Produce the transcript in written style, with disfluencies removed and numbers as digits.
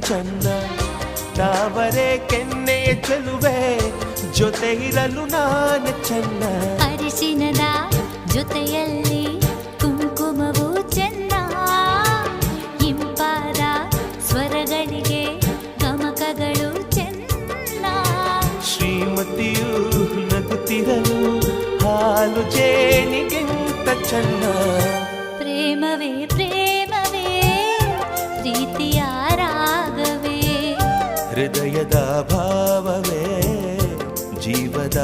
ಚೆನ್ನ ತಾವರೆ ಕೆನ್ನೆಯ ಚೆಲುವೆ ಜೊತೆ ಇರಲು ನಾನು ಚೆನ್ನ ಅರಿಶಿನದ ಜೊತೆಯಲ್ಲಿ ಕುಂಕುಮವು ಚೆನ್ನ ಇಂಪಾದ ಸ್ವರಗಳಿಗೆ ಗಮಕಗಳು ಚೆನ್ನ ಶ್ರೀಮತಿಯು ನಗುತ್ತಿರಲು ಹಾಲು ಜೇನಿಗಿಂತ ಚೆನ್ನ ಪ್ರೇಮವೇ ಪ್ರೇಮವೇ ಪ್ರೀತಿಯ ರಾಗವೇ ಹೃದಯದ ಭಾವವೇ ಜೀವದ